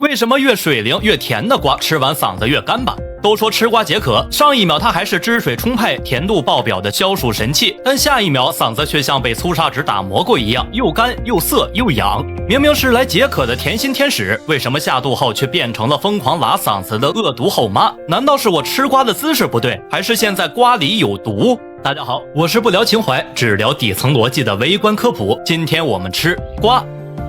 为什么越水灵越甜的瓜吃完嗓子越干巴？都说吃瓜解渴，上一秒它还是汁水充沛、甜度爆表的消暑神器，但下一秒嗓子却像被粗砂纸打磨过一样，又干又涩又痒。明明是来解渴的甜心天使，为什么下肚后却变成了疯狂拉嗓子的恶毒后妈？难道是我吃瓜的姿势不对，还是现在瓜里有毒？大家好，我是不聊情怀，只聊底层逻辑的微观科普。今天我们吃瓜。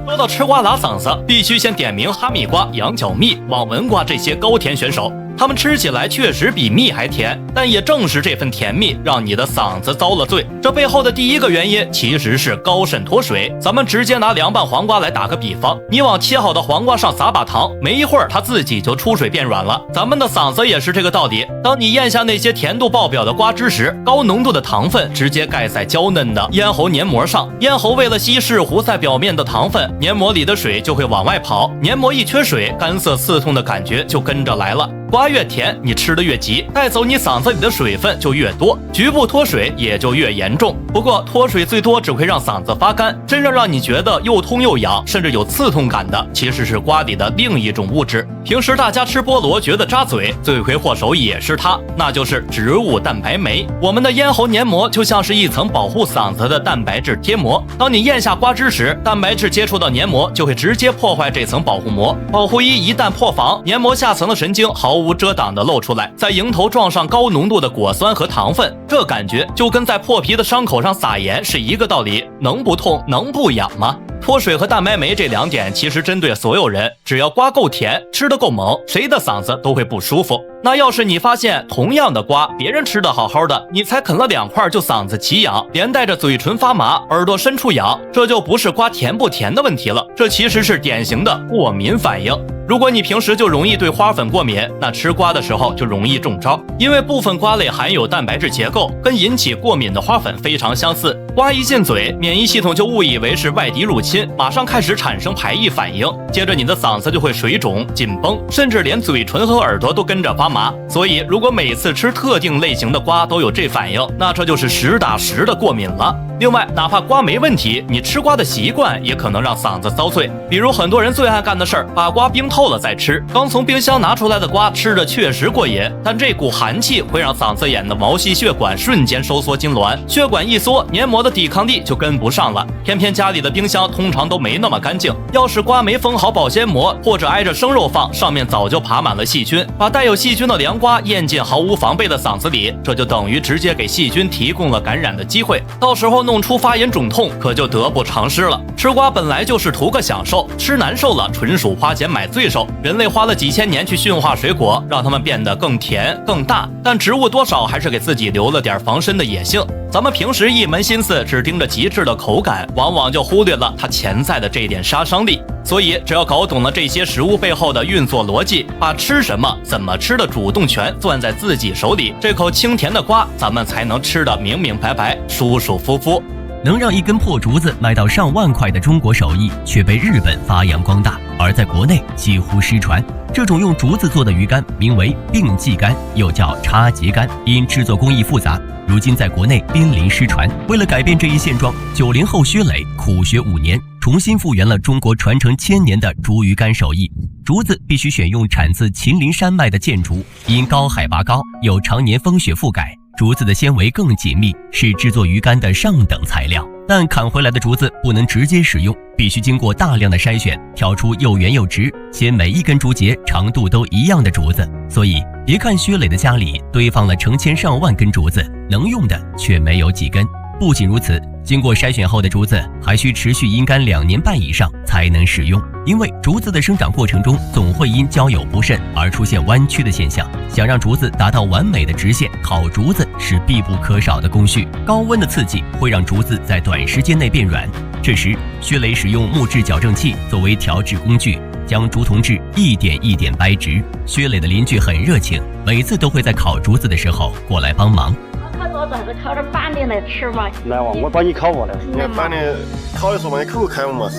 说到吃瓜拉嗓子，必须先点名哈密瓜、羊角蜜、网纹瓜这些高甜选手。它们吃起来确实比蜜还甜，但也正是这份甜蜜让你的嗓子遭了罪。这背后的第一个原因其实是高渗脱水。咱们直接拿凉拌黄瓜来打个比方，你往切好的黄瓜上撒把糖，没一会儿它自己就出水变软了。咱们的嗓子也是这个道理。当你咽下那些甜度爆表的瓜汁时，高浓度的糖分直接盖在娇嫩的咽喉黏膜上，咽喉为了稀释糊在表面的糖分，黏膜里的水就会往外跑，黏膜一缺水，干涩刺痛的感觉就跟着来了。瓜越甜，你吃得越急，带走你嗓子里的水分就越多，局部脱水也就越严重。不过脱水最多只会让嗓子发干，真正让你觉得又痛又痒，甚至有刺痛感的，其实是瓜里的另一种物质。平时大家吃菠萝觉得扎嘴，罪魁祸首也是它，那就是植物蛋白酶。我们的咽喉黏膜就像是一层保护嗓子的蛋白质贴膜，当你咽下瓜汁时，蛋白质接触到黏膜就会直接破坏这层保护膜，保护衣一旦破防，黏膜下层的神经毫无遮挡的露出来，在迎头撞上高浓度的果酸和糖分，这感觉就跟在破皮的伤口上撒盐是一个道理，能不痛能不痒吗？脱水和蛋白酶这两点其实针对所有人，只要瓜够甜，吃得够猛，谁的嗓子都会不舒服。那要是你发现同样的瓜，别人吃得好好的，你才啃了2块就嗓子起痒，连带着嘴唇发麻，耳朵深处痒，这就不是瓜甜不甜的问题了，这其实是典型的过敏反应。如果你平时就容易对花粉过敏，那吃瓜的时候就容易中招，因为部分瓜类含有蛋白质结构，跟引起过敏的花粉非常相似。瓜一进嘴，免疫系统就误以为是外敌入侵，马上开始产生排异反应，接着你的嗓子就会水肿、紧绷，甚至连嘴唇和耳朵都跟着发麻。所以如果每次吃特定类型的瓜都有这反应，那这就是实打实的过敏了。另外，哪怕瓜没问题，你吃瓜的习惯也可能让嗓子遭罪。比如很多人最爱干的事儿，把瓜冰透了再吃。刚从冰箱拿出来的瓜吃着确实过瘾，但这股寒气会让嗓子眼的毛细血管瞬间收缩痉挛，血管一缩，黏膜的抵抗力就跟不上了。偏偏家里的冰箱通常都没那么干净，要是瓜没封好保鲜膜，或者挨着生肉放，上面早就爬满了细菌，把带有细菌的凉瓜咽进毫无防备的嗓子里，这就等于直接给细菌提供了感染的机会，到时候弄出发炎肿痛，可就得不偿失了。吃瓜本来就是图个享受，吃难受了纯属花钱买罪受。人类花了几千年去驯化水果，让它们变得更甜更大，但植物多少还是给自己留了点防身的野性。咱们平时一门心思只盯着极致的口感，往往就忽略了它潜在的这点杀伤力。所以只要搞懂了这些食物背后的运作逻辑，把吃什么怎么吃的主动权攥在自己手里，这口清甜的瓜咱们才能吃得明明白白、舒舒服服。能让一根破竹子卖到上万块的中国手艺却被日本发扬光大，而在国内几乎失传。这种用竹子做的鱼竿名为并济竿，又叫插节竿，因制作工艺复杂，如今在国内濒临失传。为了改变这一现状，90后薛磊苦学5年，重新复原了中国传承1000年的竹鱼竿手艺。竹子必须选用产自秦岭山脉的箭竹，因高海拔高，又常年风雪覆盖，竹子的纤维更紧密，是制作鱼竿的上等材料。但砍回来的竹子不能直接使用，必须经过大量的筛选，挑出又圆又直且每一根竹节长度都一样的竹子。所以别看薛磊的家里堆放了成千上万根竹子，能用的却没有几根。不仅如此，经过筛选后的竹子还需持续阴干2年半以上才能使用，因为竹子的生长过程中总会因交友不慎而出现弯曲的现象。想让竹子达到完美的直线，烤竹子是必不可少的工序。高温的刺激会让竹子在短时间内变软，这时薛磊使用木质矫正器作为调制工具，将竹筒质一点一点掰直。薛磊的邻居很热情，每次都会在烤竹子的时候过来帮忙。烤竹子还是烤点板的来吃嘛？来哇，我帮你烤过来。你板的烤的时候嘛，你口开嘛？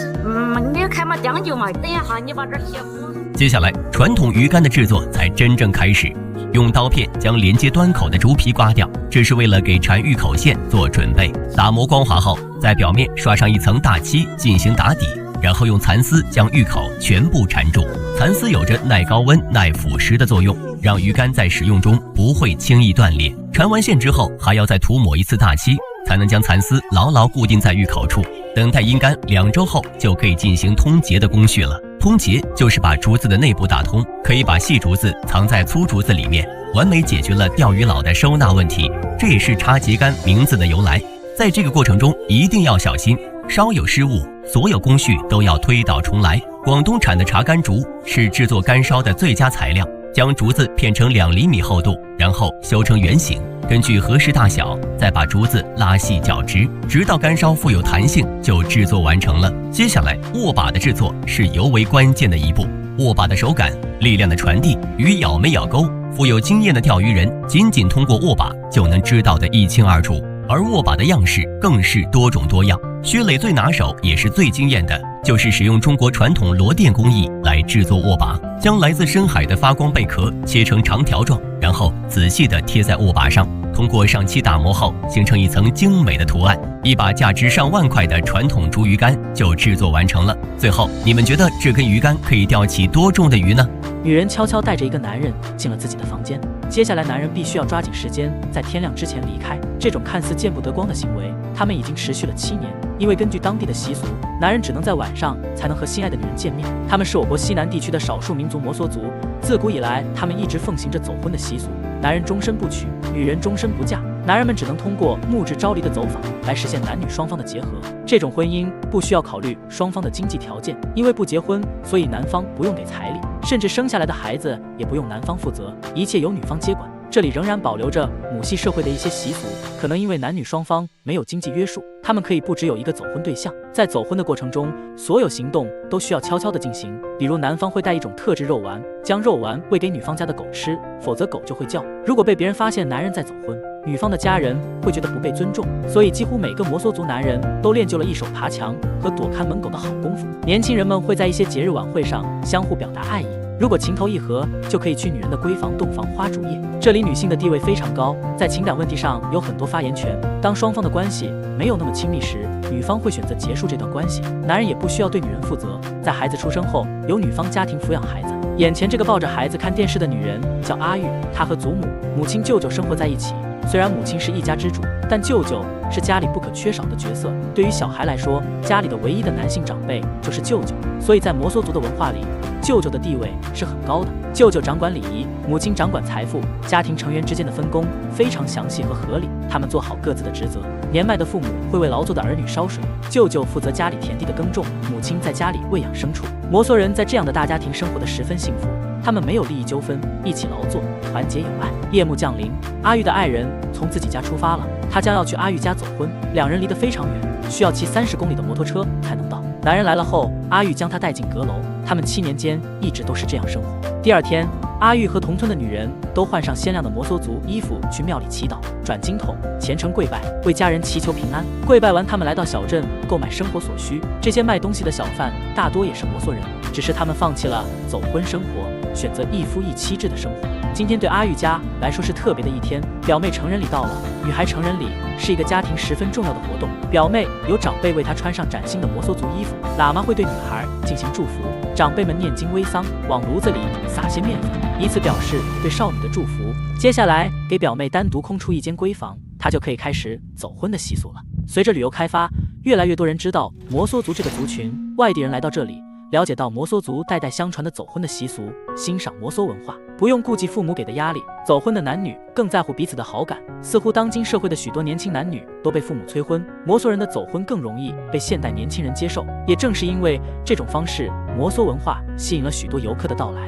你开嘛将就嘛，等一下你把这卸锅。接下来，传统鱼竿的制作才真正开始。用刀片将连接端口的竹皮刮掉，这是为了给缠玉口线做准备。打磨光滑后，在表面刷上一层大漆进行打底，然后用蚕丝将玉口全部缠住，蚕丝有着耐高温、耐腐蚀的作用，让鱼竿在使用中不会轻易断裂。缠完线之后，还要再涂抹一次大漆，才能将蚕丝牢牢固定在鱼口处。等待阴干2周后，就可以进行通结的工序了。通结就是把竹子的内部打通，可以把细竹子藏在粗竹子里面，完美解决了钓鱼佬的收纳问题。这也是插秸秆名字的由来。在这个过程中一定要小心，稍有失误，所有工序都要推倒重来。广东产的茶干竹是制作干烧的最佳材料，将竹子片成2厘米厚度，然后修成圆形，根据合适大小，再把竹子拉细绞直，直到干烧富有弹性，就制作完成了。接下来握把的制作是尤为关键的一步，握把的手感、力量的传递与咬没咬钩，富有经验的钓鱼人仅通过握把就能知道得一清二楚。而握把的样式更是多种多样，薛磊最拿手也是最惊艳的，就是使用中国传统螺钿工艺来制作握把，将来自深海的发光贝壳切成长条状，然后仔细地贴在握把上，通过上漆打磨后形成一层精美的图案，一把价值上万块的传统竹鱼竿就制作完成了。最后，你们觉得这根鱼竿可以钓起多重的鱼呢？女人悄悄带着一个男人进了自己的房间，接下来男人必须要抓紧时间，在天亮之前离开。这种看似见不得光的行为，他们已经持续了7年。因为根据当地的习俗，男人只能在晚上才能和心爱的女人见面。他们是我国西南地区的少数民族摩梭族，自古以来，他们一直奉行着走婚的习俗，男人终身不娶，女人终身不嫁。男人们只能通过木质招离的走法来实现男女双方的结合。这种婚姻不需要考虑双方的经济条件，因为不结婚，所以男方不用给彩礼，甚至生下来的孩子也不用男方负责，一切由女方接管。这里仍然保留着母系社会的一些习俗，可能因为男女双方没有经济约束，他们可以不只有一个走婚对象。在走婚的过程中，所有行动都需要悄悄地进行，比如男方会带一种特制肉丸，将肉丸喂给女方家的狗吃，否则狗就会叫。如果被别人发现男人在走婚，女方的家人会觉得不被尊重，所以几乎每个摩梭族男人都练就了一手爬墙和躲看门狗的好功夫。年轻人们会在一些节日晚会上相互表达爱意，如果情投意合，就可以去女人的闺房洞房花烛夜。这里女性的地位非常高，在情感问题上有很多发言权。当双方的关系没有那么亲密时，女方会选择结束这段关系，男人也不需要对女人负责。在孩子出生后，由女方家庭抚养孩子。眼前这个抱着孩子看电视的女人叫阿玉，她和祖母、母亲、舅舅生活在一起。虽然母亲是一家之主，但舅舅是家里不可缺少的角色。对于小孩来说，家里的唯一的男性长辈就是舅舅，所以在摩梭族的文化里，舅舅的地位是很高的。舅舅掌管礼仪，母亲掌管财富，家庭成员之间的分工非常详细和合理，他们做好各自的职责。年迈的父母会为劳作的儿女烧水，舅舅负责家里田地的耕种，母亲在家里喂养牲畜。摩梭人在这样的大家庭生活得十分幸福，他们没有利益纠纷，一起劳作，团结友爱。夜幕降临，阿玉的爱人从自己家出发了，他将要去阿玉家走婚，两人离得非常远，需要骑30公里的摩托车才能到。男人来了后，阿玉将他带进阁楼，他们7年间一直都是这样生活。第二天，阿玉和同村的女人都换上鲜亮的摩梭族衣服去庙里祈祷、转经筒、虔诚跪拜，为家人祈求平安。跪拜完，他们来到小镇购买生活所需。这些卖东西的小贩大多也是摩梭人，只是他们放弃了走婚生活，选择一夫一妻制的生活。今天对阿玉家来说是特别的一天，表妹成人礼到了。女孩成人礼是一个家庭十分重要的活动，表妹有长辈为她穿上崭新的摩梭族衣服，喇嘛会对女孩进行祝福，长辈们念经煨桑，往炉子里撒些面粉，以此表示对少女的祝福。接下来给表妹单独空出一间闺房，她就可以开始走婚的习俗了。随着旅游开发，越来越多人知道摩梭族这个族群，外地人来到这里，了解到摩梭族代代相传的走婚的习俗，欣赏摩梭文化，不用顾忌父母给的压力。走婚的男女更在乎彼此的好感，似乎当今社会的许多年轻男女都被父母催婚，摩梭人的走婚更容易被现代年轻人接受。也正是因为这种方式，摩梭文化吸引了许多游客的到来。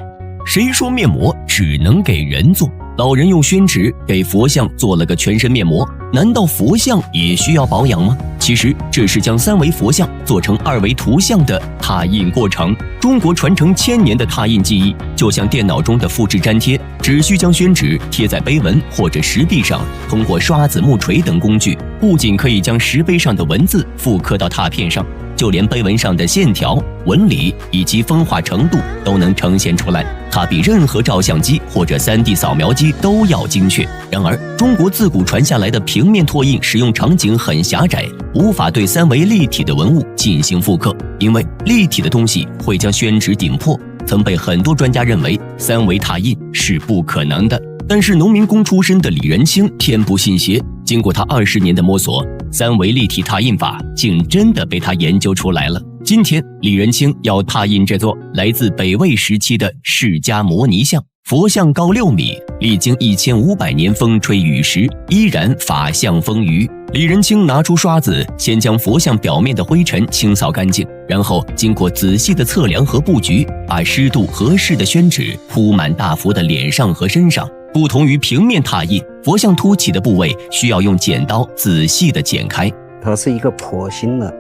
谁说面膜只能给人做？老人用宣纸给佛像做了个全身面膜，难道佛像也需要保养吗？其实这是将3维佛像做成2维图像的拓印过程。中国传承1000年的拓印技艺，就像电脑中的复制粘贴，只需将宣纸贴在碑文或者石壁上，通过刷子、木锤等工具，不仅可以将石碑上的文字复刻到拓片上，就连碑文上的线条、纹理以及风化程度都能呈现出来，它比任何照相机或者3D 扫描机都要精确。然而，中国自古传下来的平面拓印使用场景很狭窄，无法对3维立体的文物进行复刻，因为立体的东西会将宣纸顶破，曾被很多专家认为三维拓印是不可能的。但是农民工出身的李仁清天不信邪，经过他20年的摸索，三维立体拓印法竟真的被他研究出来了。今天李仁清要拓印这座来自北魏时期的释迦摩尼像。佛像高6米，历经1500年风吹雨蚀，依然法相丰腴。李仁清拿出刷子，先将佛像表面的灰尘清扫干净，然后经过仔细的测量和布局，把湿度合适的宣纸铺满大佛的脸上和身上。不同于平面拓印，佛像凸起的部位需要用剪刀仔细的剪开。它是一个剖心的，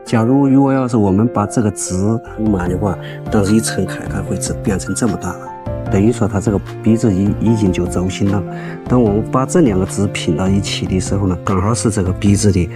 假如如果要是我们把这个纸满的话，当时一撑开，它会变成这么大了。等于说它这个鼻子已经就走心了。当我们把这2个字拼到一起的时候呢，刚好是这个鼻子的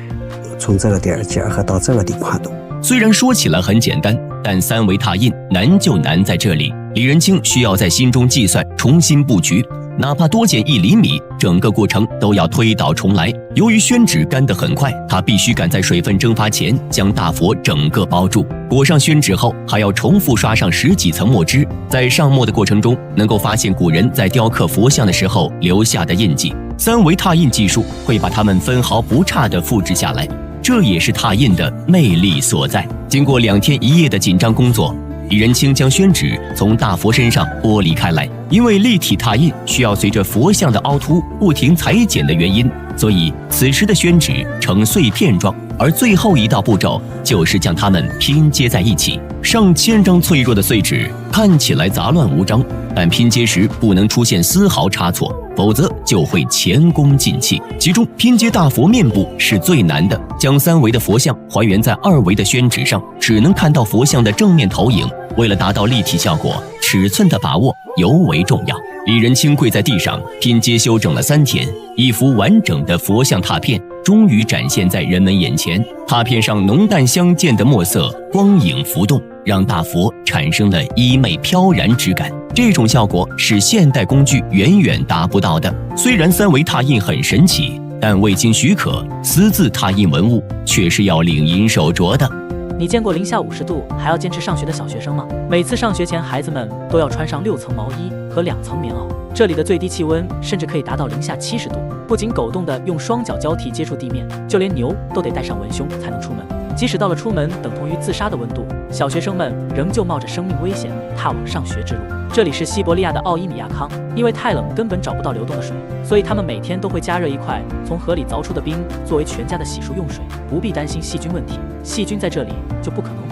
从这个点结合到这个的宽度。虽然说起来很简单，但三维拓印难就难在这里。李仁清需要在心中计算，重新布局，哪怕多剪1厘米，整个过程都要推倒重来。由于宣纸干得很快，他必须赶在水分蒸发前将大佛整个包住。裹上宣纸后，还要重复刷上10几层墨汁。在上墨的过程中，能够发现古人在雕刻佛像的时候留下的印记。三维拓印技术会把它们分毫不差地复制下来，这也是拓印的魅力所在。经过2天1夜的紧张工作，李仁清将宣纸从大佛身上剥离开来。因为立体拓印需要随着佛像的凹凸不停裁剪的原因，所以此时的宣纸呈碎片状，而最后一道步骤就是将它们拼接在一起。上千张脆弱的碎纸看起来杂乱无章，但拼接时不能出现丝毫差错，否则就会前功尽弃。其中拼接大佛面部是最难的，将3维的佛像还原在2维的宣纸上，只能看到佛像的正面投影。为了达到立体效果，尺寸的把握尤为重要。李仁清跪在地上拼接修整了3天，一幅完整的佛像拓片终于展现在人们眼前。拓片上浓淡相间的墨色光影浮动，让大佛产生了衣袂飘然之感。这种效果是现代工具远远达不到的。虽然3维拓印很神奇，但未经许可私自拓印文物却是要领银手镯的。你见过零下50度还要坚持上学的小学生吗？每次上学前，孩子们都要穿上6层毛衣和2层棉袄。这里的最低气温甚至可以达到零下70度，不仅狗冻地用双脚交替接触地面，就连牛都得带上文胸才能出门。即使到了出门等同于自杀的温度，小学生们仍旧冒着生命危险踏往上学之路。这里是西伯利亚的奥伊米亚康，因为太冷根本找不到流动的水，所以他们每天都会加热一块从河里凿出的冰作为全家的洗漱用水，不必担心细菌问题。细菌在这里就不可能活。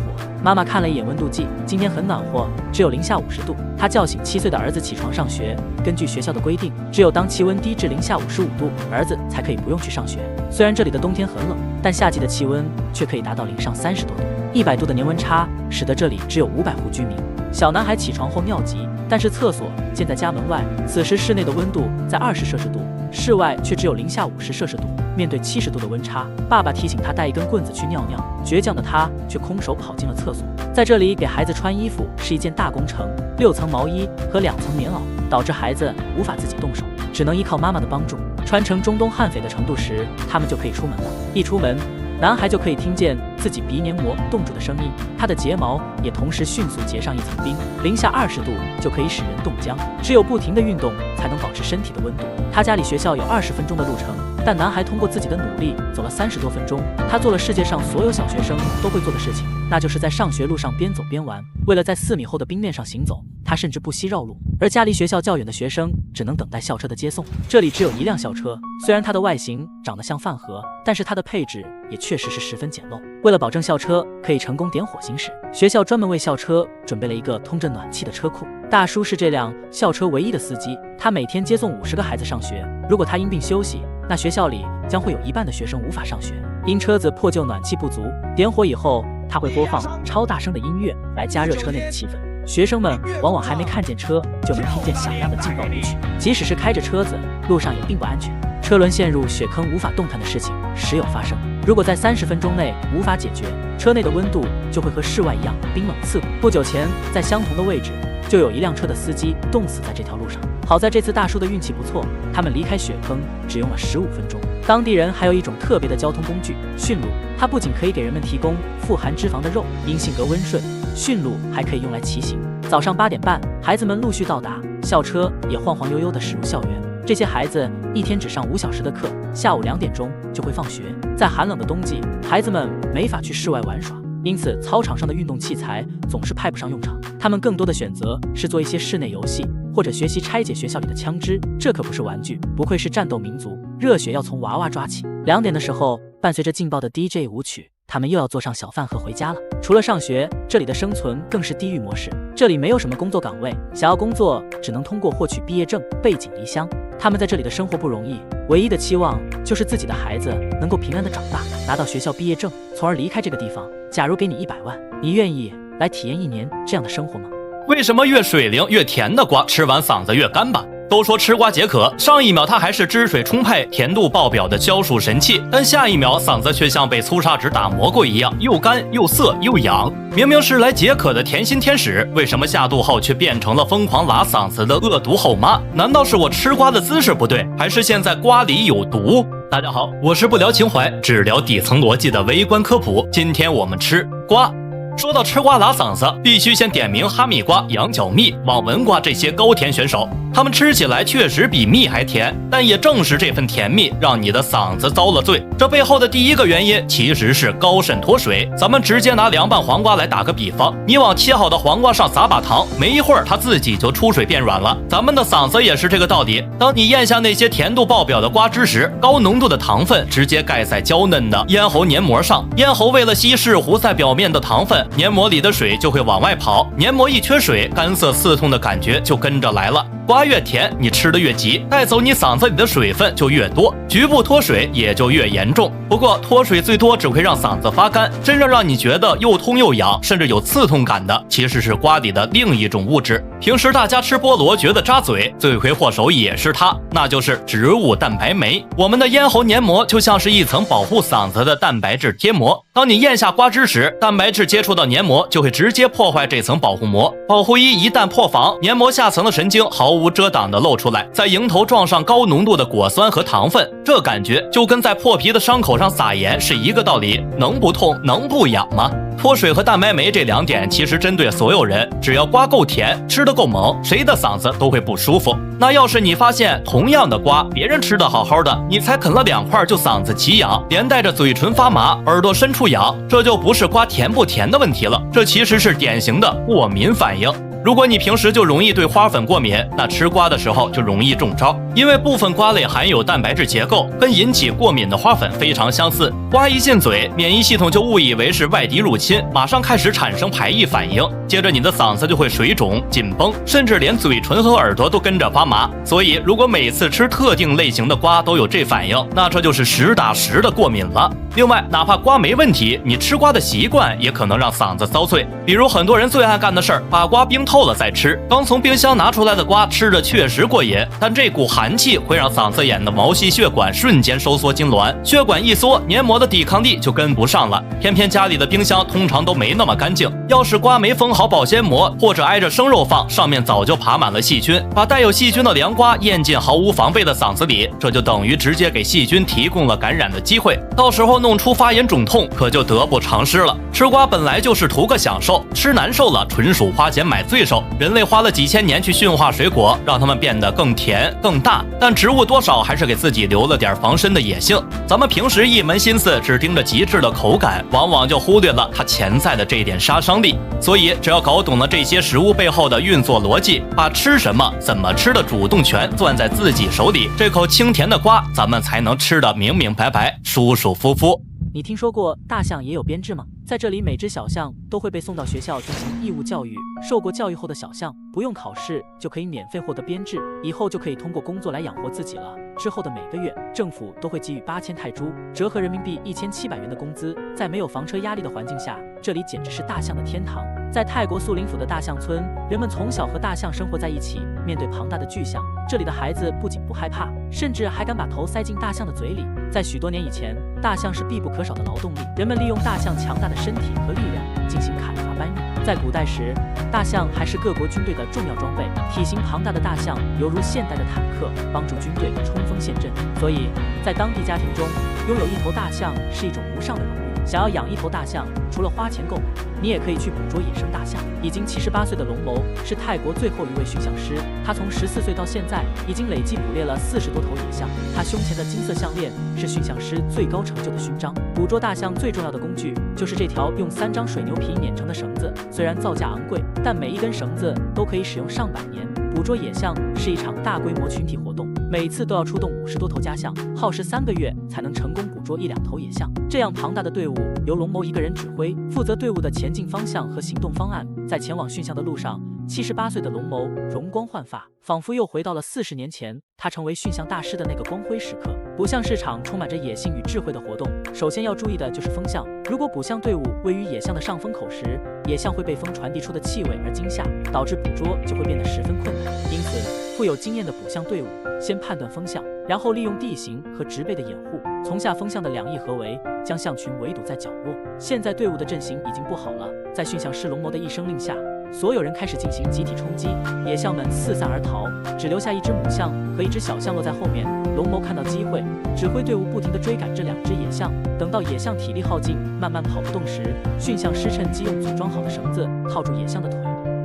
妈妈看了一眼温度计，今天很暖和，只有零下50度。她叫醒7岁的儿子起床上学。根据学校的规定，只有当气温低至零下55度，儿子才可以不用去上学。虽然这里的冬天很冷，但夏季的气温却可以达到零上30多度。100度的年温差使得这里只有500户居民。小男孩起床后尿急，但是厕所建在家门外，此时室内的温度在20摄氏度，室外却只有零下50摄氏度。面对70度的温差，爸爸提醒他带一根棍子去尿尿，倔强的他却空手跑进了厕所。在这里给孩子穿衣服是一件大工程，6层毛衣和2层棉袄，导致孩子无法自己动手，只能依靠妈妈的帮助。穿成中东悍匪的程度时，他们就可以出门了。一出门，男孩就可以听见自己鼻黏膜冻住的声音，他的睫毛也同时迅速结上一层冰。零下20度就可以使人冻僵，只有不停的运动才能保持身体的温度。他家离学校有20分钟的路程，但男孩通过自己的努力走了30多分钟。他做了世界上所有小学生都会做的事情，那就是在上学路上边走边玩。为了在4米厚的冰面上行走，他甚至不惜绕路。而家离学校较远的学生只能等待校车的接送，这里只有1辆校车。虽然它的外形长得像饭盒，但是它的配置也确实是十分简陋。为了保证校车可以成功点火行驶，学校专门为校车准备了一个通着暖气的车库。大叔是这辆校车唯一的司机，他每天接送50个孩子上学。如果他因病休息，那学校里将会有1半的学生无法上学。因车子破旧，暖气不足，点火以后，他会播放超大声的音乐来加热车内的气氛。学生们往往还没看见车，就能听见响亮的劲爆舞曲。即使是开着车子，路上也并不安全，车轮陷入雪坑无法动弹的事情时有发生。如果在30分钟内无法解决，车内的温度就会和室外一样冰冷刺骨。不久前，在相同的位置，就有1辆车的司机冻死在这条路上。好在这次大叔的运气不错，他们离开雪坑只用了15分钟。当地人还有一种特别的交通工具——驯鹿，它不仅可以给人们提供富含脂肪的肉，因性格温顺，驯鹿还可以用来骑行。早上8点半，孩子们陆续到达，校车也晃晃悠悠地驶入校园。这些孩子一天只上5小时的课，下午2点钟就会放学。在寒冷的冬季，孩子们没法去室外玩耍，因此操场上的运动器材总是派不上用场。他们更多的选择是做一些室内游戏，或者学习拆解学校里的枪支。这可不是玩具，不愧是战斗民族，热血要从娃娃抓起。2点的时候，伴随着劲爆的 DJ 舞曲，他们又要坐上小饭盒回家了。除了上学，这里的生存更是地狱模式。这里没有什么工作岗位，想要工作只能通过获取毕业证，背井离乡。他们在这里的生活不容易，唯一的期望就是自己的孩子能够平安的长大，拿到学校毕业证，从而离开这个地方。假如给你100万，你愿意来体验1年这样的生活吗？为什么越水灵越甜的瓜吃完嗓子越干巴？都说吃瓜解渴，上一秒它还是汁水充沛、甜度爆表的浇树神器，但下一秒嗓子却像被粗砂纸打磨过一样，又干又涩又痒。明明是来解渴的甜心天使，为什么下肚后却变成了疯狂拉嗓子的恶毒后妈？难道是我吃瓜的姿势不对，还是现在瓜里有毒？大家好，我是不聊情怀，只聊底层逻辑的微观科普。今天我们吃瓜。说到吃瓜拉嗓子，必须先点名哈密瓜、羊角蜜、网纹瓜这些高甜选手。他们吃起来确实比蜜还甜，但也正是这份甜蜜让你的嗓子遭了罪。这背后的第一个原因其实是高渗脱水。咱们直接拿凉拌黄瓜来打个比方，你往切好的黄瓜上撒把糖，没一会儿它自己就出水变软了。咱们的嗓子也是这个道理。当你咽下那些甜度爆表的瓜汁时，高浓度的糖分直接盖在娇嫩的咽喉黏膜上，咽喉为了稀释糊在表面的糖分，黏膜里的水就会往外跑，黏膜一缺水，干涩刺痛的感觉就跟着来了。瓜越甜，你吃得越急，带走你嗓子里的水分就越多，局部脱水也就越严重。不过脱水最多只会让嗓子发干，真正让你觉得又痛又痒，甚至有刺痛感的，其实是瓜里的另一种物质。平时大家吃菠萝觉得扎嘴，罪魁祸首也是它，那就是植物蛋白酶。我们的咽喉黏膜就像是一层保护嗓子的蛋白质贴膜，当你咽下瓜汁时，蛋白质接触到黏膜就会直接破坏这层保护膜，保护衣一旦破防，黏膜下层的神经毫无遮挡的露出来，在迎头撞上高浓度的果酸和糖分，这感觉就跟在破皮的伤口上撒盐是一个道理，能不痛能不痒吗？脱水和蛋白酶这2点其实针对所有人，只要瓜够甜，吃得够猛，谁的嗓子都会不舒服。那要是你发现同样的瓜，别人吃得好好的，你才啃了2块就嗓子起痒，连带着嘴唇发麻，耳朵深处痒，这就不是瓜甜不甜的问题了，这其实是典型的过敏反应。如果你平时就容易对花粉过敏，那吃瓜的时候就容易中招，因为部分瓜类含有蛋白质结构，跟引起过敏的花粉非常相似。瓜一进嘴，免疫系统就误以为是外敌入侵，马上开始产生排异反应，接着你的嗓子就会水肿、紧绷，甚至连嘴唇和耳朵都跟着发麻。所以，如果每次吃特定类型的瓜都有这反应，那这就是实打实的过敏了。另外，哪怕瓜没问题，你吃瓜的习惯也可能让嗓子遭罪。比如很多人最爱干的事儿，把瓜冰透了再吃。刚从冰箱拿出来的瓜吃着确实过瘾，但这股寒气会让嗓子眼的毛细血管瞬间收缩痉挛，血管一缩，黏膜的抵抗力就跟不上了。偏偏家里的冰箱通常都没那么干净，要是瓜没封好保鲜膜，或者挨着生肉放，上面早就爬满了细菌，把带有细菌的凉瓜咽进毫无防备的嗓子里，这就等于直接给细菌提供了感染的机会，到时候弄出发炎肿痛，可就得不偿失了。吃瓜本来就是图个享受，吃难受了纯属花钱买罪受。人类花了几千年去驯化水果，让它们变得更甜更大，但植物多少还是给自己留了点防身的野性。咱们平时一门心思只盯着极致的口感，往往就忽略了它潜在的这点杀伤力。所以只要搞懂了这些食物背后的运作逻辑，把吃什么怎么吃的主动权攥在自己手里，这口清甜的瓜咱们才能吃得明明白白舒舒服服。你听说过大象也有编制吗？在这里，每只小象都会被送到学校进行义务教育。受过教育后的小象不用考试就可以免费获得编制，以后就可以通过工作来养活自己了。之后的每个月，政府都会给予8000泰铢，折合人民币1700元的工资。在没有房车压力的环境下，这里简直是大象的天堂。在泰国素林府的大象村，人们从小和大象生活在一起，面对庞大的巨象，这里的孩子不仅不害怕，甚至还敢把头塞进大象的嘴里。在许多年以前，大象是必不可少的劳动力，人们利用大象强大的身体和力量进行砍伐搬运。在古代时，大象还是各国军队的重要装备，体型庞大的大象犹如现代的坦克，帮助军队冲锋陷阵。所以在当地家庭中，拥有一头大象是一种无上的荣誉。想要养一头大象，除了花钱购买，你也可以去捕捉野生大象。已经78岁的龙某是泰国最后一位驯象师，他从14岁到现在已经累计捕猎了40多头野象。他胸前的金色项链是驯象师最高成就的勋章。捕捉大象最重要的工具就是这条用3张水牛皮捻成的绳子，虽然造价昂贵，但每一根绳子都可以使用上百年。捕捉野象是一场大规模群体活动，每次都要出动50多头家象，耗时3个月才能成功捕捉1-2头野象。这样庞大的队伍由龙某一个人指挥，负责队伍的前进方向和行动方案。在前往驯象的路上，78岁的龙某容光焕发，仿佛又回到了40年前他成为驯象大师的那个光辉时刻。捕象市场充满着野性与智慧的活动，首先要注意的就是风向。如果捕象队伍位于野象的上风口时，野象会被风传递出的气味而惊吓，导致捕捉就会变得十分困难。因此，富有经验的捕象队伍先判断风向，然后利用地形和植被的掩护，从下风向的2翼合围，将象群围堵在角落。现在队伍的阵型已经布好了，在驯象师龙某的一声令下，所有人开始进行集体冲击，野象们四散而逃，只留下一只母象和一只小象落在后面。龙某看到机会，指挥队伍不停地追赶这2只野象。等到野象体力耗尽，慢慢跑不动时，驯象师趁机用组装好的绳子套住野象的腿。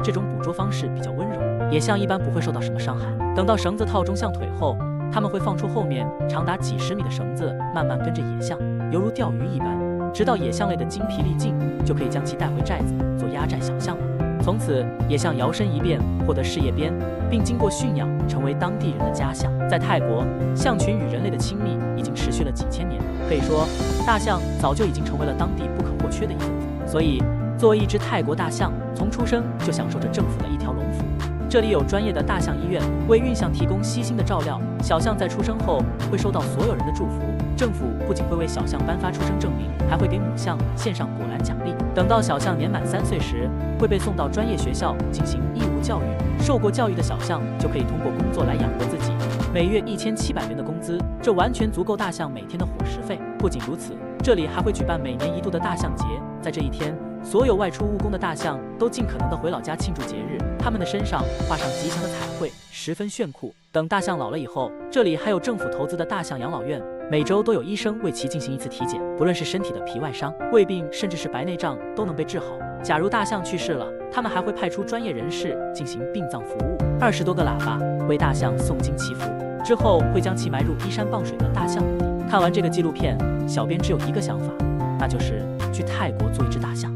这种捕捉方式比较温柔，野象一般不会受到什么伤害。等到绳子套中象腿后，他们会放出后面长达几十米的绳子，慢慢跟着野象，犹如钓鱼一般，直到野象类的精疲力尽，就可以将其带回寨子做压寨小象了。从此，野象摇身一变，获得事业编，并经过驯养，成为当地人的家象。在泰国，象群与人类的亲密已经持续了几千年，可以说，大象早就已经成为了当地不可或缺的一份子。所以，作为一只泰国大象，从出生就享受着政府的一条龙服务。这里有专业的大象医院，为孕象提供悉心的照料。小象在出生后会收到所有人的祝福，政府不仅会为小象颁发出生证明，还会给母象献上果篮奖励。等到小象年满3岁时，会被送到专业学校进行义务教育。受过教育的小象就可以通过工作来养活自己，每月1700元的工资，这完全足够大象每天的伙食费。不仅如此，这里还会举办每年1度的大象节，在这一天，所有外出务工的大象都尽可能的回老家庆祝节日，他们的身上画上吉祥的彩绘，十分炫酷。等大象老了以后，这里还有政府投资的大象养老院，每周都有医生为其进行一次体检，不论是身体的皮外伤、胃病，甚至是白内障，都能被治好。假如大象去世了，他们还会派出专业人士进行殡葬服务，20多个喇叭为大象诵经祈福，之后会将其埋入依山傍水的大象墓地。看完这个纪录片，小编只有一个想法，那就是去泰国做一只大象。